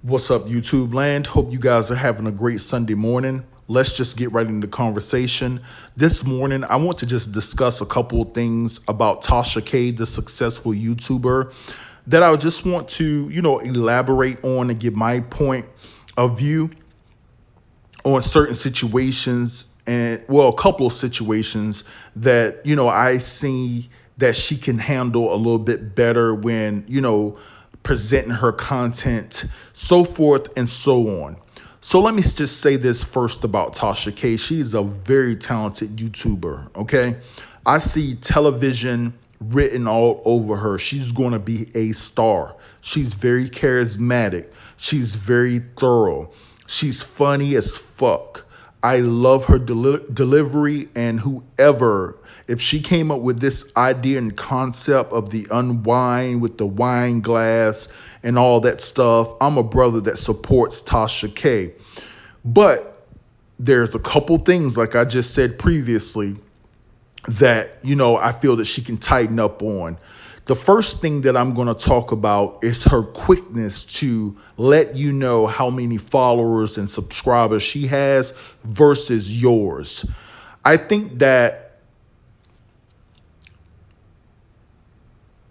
What's up, YouTube land? Hope you guys are having a great Sunday morning. Let's just get right into the conversation. This morning, I want to just discuss a couple of things about Tasha K, the successful YouTuber, that I just want to, elaborate on and give my point of view on certain situations and, well, a couple of situations that, I see that she can handle a little bit better when, presenting her content, so forth and so on. So let me just say this first about Tasha K. She's a very talented YouTuber, okay? I see television written all over her. She's going to be a star. She's very charismatic. She's very thorough. She's funny as fuck. I love her delivery, and whoever, if she came up with this idea and concept of the Unwine with the wine glass and all that stuff, I'm a brother that supports Tasha K. But there's a couple things, like I just said previously, that, I feel that she can tighten up on. The first thing that I'm going to talk about is her quickness to let you know how many followers and subscribers she has versus yours. I think that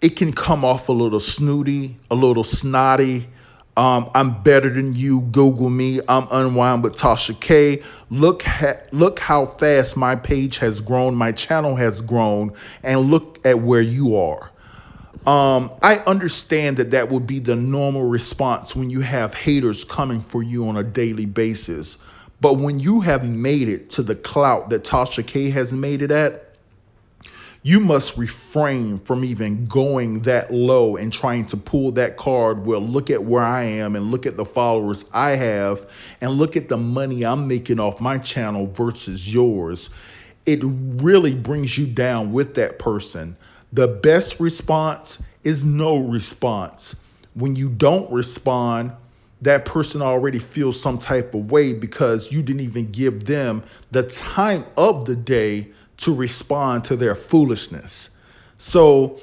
it can come off a little snooty, a little snotty. I'm better than you. Google me. I'm Unwine with Tasha K. Look how fast my page has grown, my channel has grown, and look at where you are. I understand that that would be the normal response when you have haters coming for you on a daily basis. But when you have made it to the clout that Tasha K has made it at, you must refrain from even going that low and trying to pull that card. Well, look at where I am and look at the followers I have and look at the money I'm making off my channel versus yours. It really brings you down with that person. The best response is no response. When you don't respond, that person already feels some type of way because you didn't even give them the time of the day to respond to their foolishness. So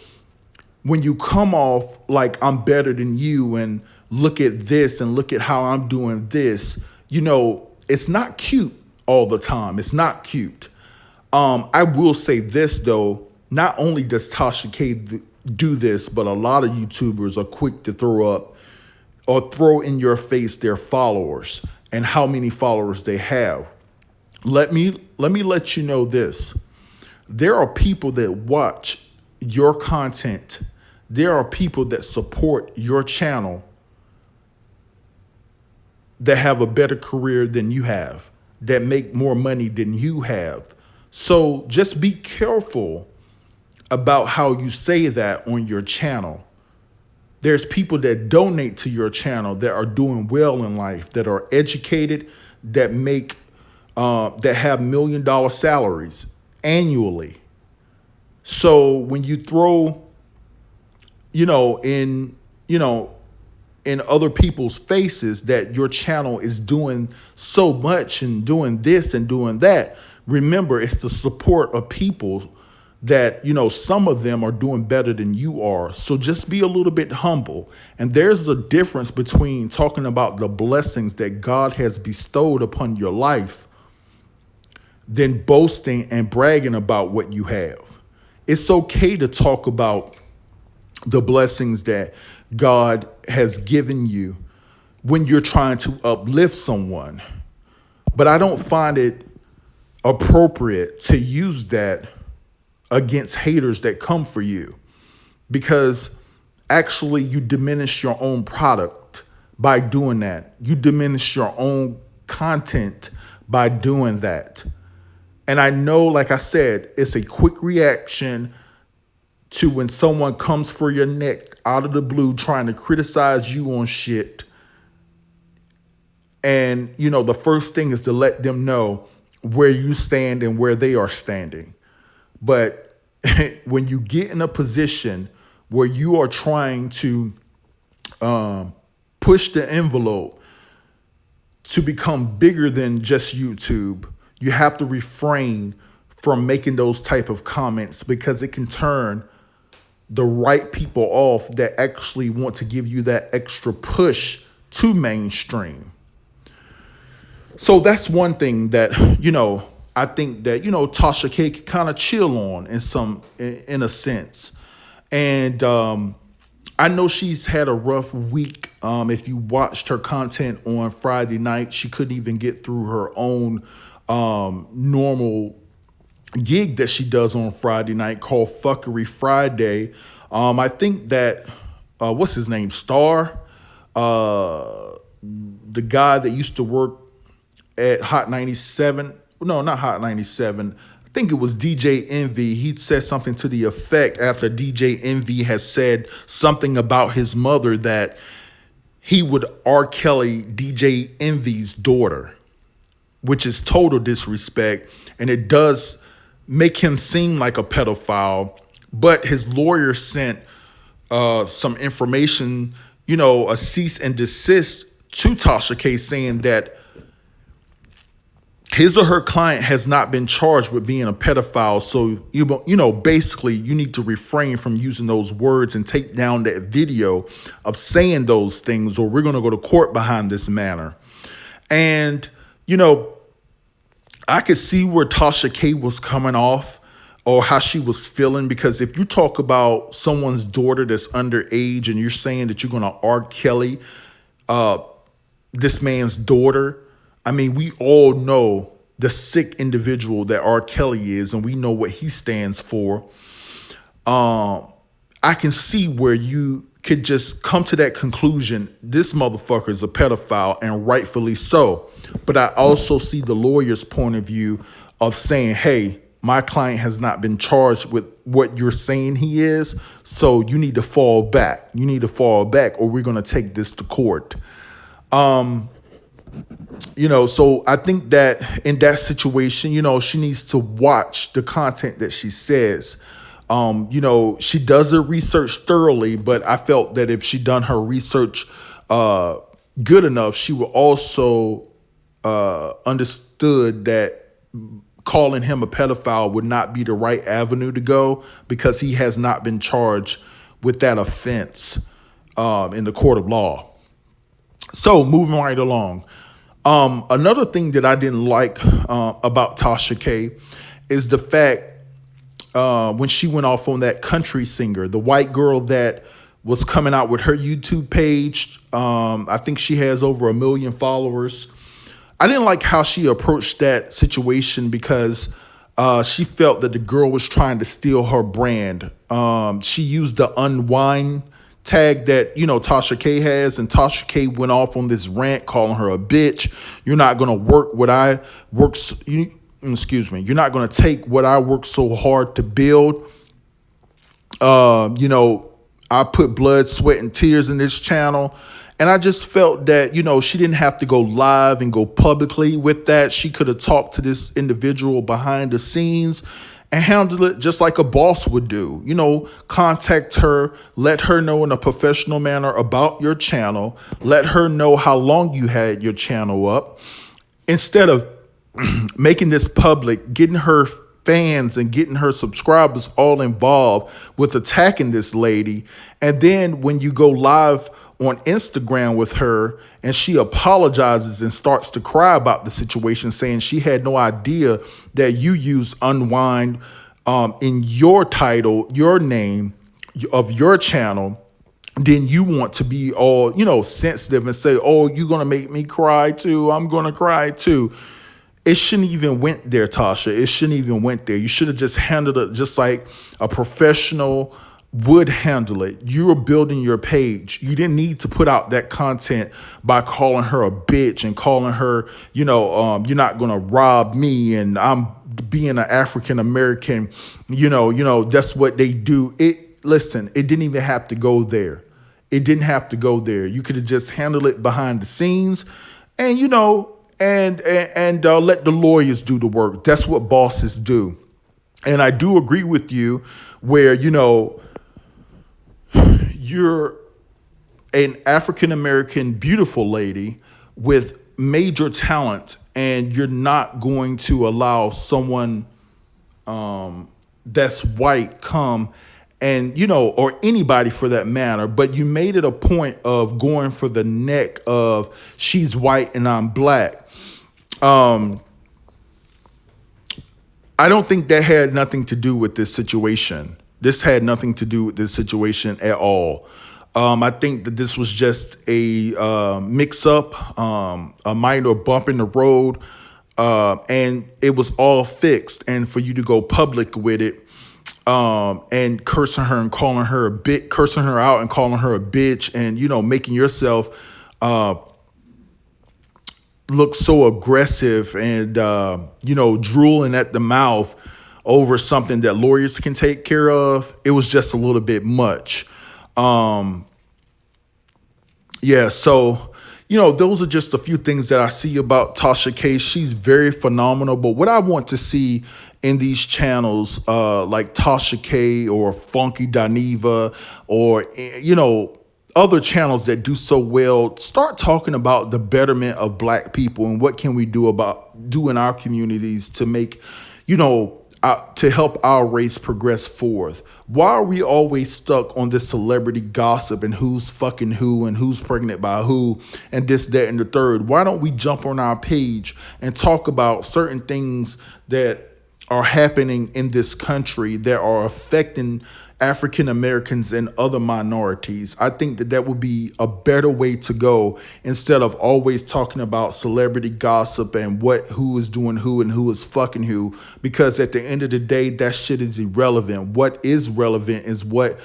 when you come off like I'm better than you and look at this and look at how I'm doing this, it's not cute all the time. It's not cute. I will say this, though. Not only does Tasha K do this, but a lot of YouTubers are quick to throw up or throw in your face their followers and how many followers they have. Let me let you know this. There are people that watch your content. There are people that support your channel that have a better career than you have, that make more money than you have. So just be careful about how you say that on your channel. There's people that donate to your channel that are doing well in life, that are educated, that make that have $1 million salaries annually. So when you throw, in other people's faces that your channel is doing so much and doing this and doing that, remember, it's the support of people that, some of them are doing better than you are. So just be a little bit humble. And there's a difference between talking about the blessings that God has bestowed upon your life than boasting and bragging about what you have. It's okay to talk about the blessings that God has given you when you're trying to uplift someone. But I don't find it appropriate to use that against haters that come for you, because actually you diminish your own product by doing that. You diminish your own content by doing that. And I know, like I said, it's a quick reaction to when someone comes for your neck out of the blue trying to criticize you on shit. And, the first thing is to let them know where you stand and where they are standing. But when you get in a position where you are trying to push the envelope to become bigger than just YouTube, you have to refrain from making those type of comments, because it can turn the right people off that actually want to give you that extra push too mainstream. So that's one thing that, I think that, Tasha K can kind of chill on in a sense. And I know she's had a rough week. If you watched her content on Friday night, she couldn't even get through her own normal gig that she does on Friday night called Fuckery Friday. I think that what's his name, Star, the guy that used to work at Hot 97. No, not Hot 97. I think it was DJ Envy. He said something to the effect after DJ Envy has said something about his mother that he would R. Kelly DJ Envy's daughter, which is total disrespect. And it does make him seem like a pedophile. But his lawyer sent some information, a cease and desist to Tasha K saying that his or her client has not been charged with being a pedophile. So, basically you need to refrain from using those words and take down that video of saying those things, or we're going to go to court behind this matter. And, I could see where Tasha K was coming off or how she was feeling, because if you talk about someone's daughter that's underage and you're saying that you're going to R. Kelly this man's daughter, I mean, we all know the sick individual that R. Kelly is, and we know what he stands for. I can see where you could just come to that conclusion. This motherfucker is a pedophile, and rightfully so. But I also see the lawyer's point of view of saying, hey, my client has not been charged with what you're saying he is, so you need to fall back. You need to fall back, or we're going to take this to court. So I think that in that situation, she needs to watch the content that she says. She does her research thoroughly, but I felt that if she done her research good enough, she would also understood that calling him a pedophile would not be the right avenue to go, because he has not been charged with that offense in the court of law. So moving right along. Another thing that I didn't like about Tasha K is the fact when she went off on that country singer, the white girl that was coming out with her YouTube page. I think she has over 1 million followers. I didn't like how she approached that situation, because she felt that the girl was trying to steal her brand. She used the Unwine tag that, Tasha K has, and Tasha K went off on this rant calling her a bitch. You're not going to work what I work. You're not going to take what I worked so hard to build. I put blood, sweat, and tears in this channel. And I just felt that, she didn't have to go live and go publicly with that. She could have talked to this individual behind the scenes and handle it just like a boss would do. Contact her, let her know in a professional manner about your channel, let her know how long you had your channel up, instead of making this public, getting her fans and getting her subscribers all involved with attacking this lady. And then when you go live on Instagram with her and she apologizes and starts to cry about the situation, saying she had no idea that you use Unwind in your title, your name of your channel, then you want to be all, sensitive and say, oh, you're going to make me cry too. I'm going to cry too. It shouldn't even went there, Tasha. It shouldn't even went there. You should have just handled it just like a professional would handle it. You were building your page. You didn't need to put out that content by calling her a bitch and calling her, you're not going to rob me, and I'm being an African American, that's what they do. Listen, it didn't even have to go there. It didn't have to go there. You could have just handled it behind the scenes, and and let the lawyers do the work. That's what bosses do. And I do agree with you where, you're an African-American beautiful lady with major talent, and you're not going to allow someone that's white come and or anybody for that matter, but you made it a point of going for the neck of she's white and I'm black. I don't think that had nothing to do with this situation. This had nothing to do with this situation at all. I think that this was just a mix up, a minor bump in the road, and it was all fixed. And for you to go public with it, and cursing her and calling her a bit, cursing her out and calling her a bitch, and making yourself look so aggressive and drooling at the mouth over something that lawyers can take care of. It was just a little bit much. Yeah, so those are just a few things that I see about Tasha K. She's very phenomenal, but what I want to see in these channels, like Tasha K or Funky Dineva, or other channels that do so well, start talking about the betterment of black people and what can we do in our communities to make, to help our race progress forth. Why are we always stuck on this celebrity gossip and who's fucking who and who's pregnant by who and this, that, and the third? Why don't we jump on our page and talk about certain things that are happening in this country that are affecting African Americans and other minorities? I think that would be a better way to go, instead of always talking about celebrity gossip and who is doing who and who is fucking who, because at the end of the day, that shit is irrelevant. What is relevant is what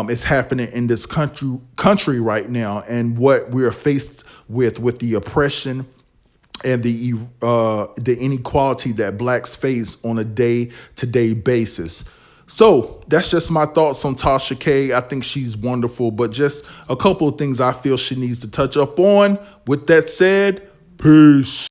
is happening in this country right now, and what we're faced with the oppression and the inequality that blacks face on a day-to-day basis. So that's just my thoughts on Tasha K. I think she's wonderful, but just a couple of things I feel she needs to touch up on. With that said, peace.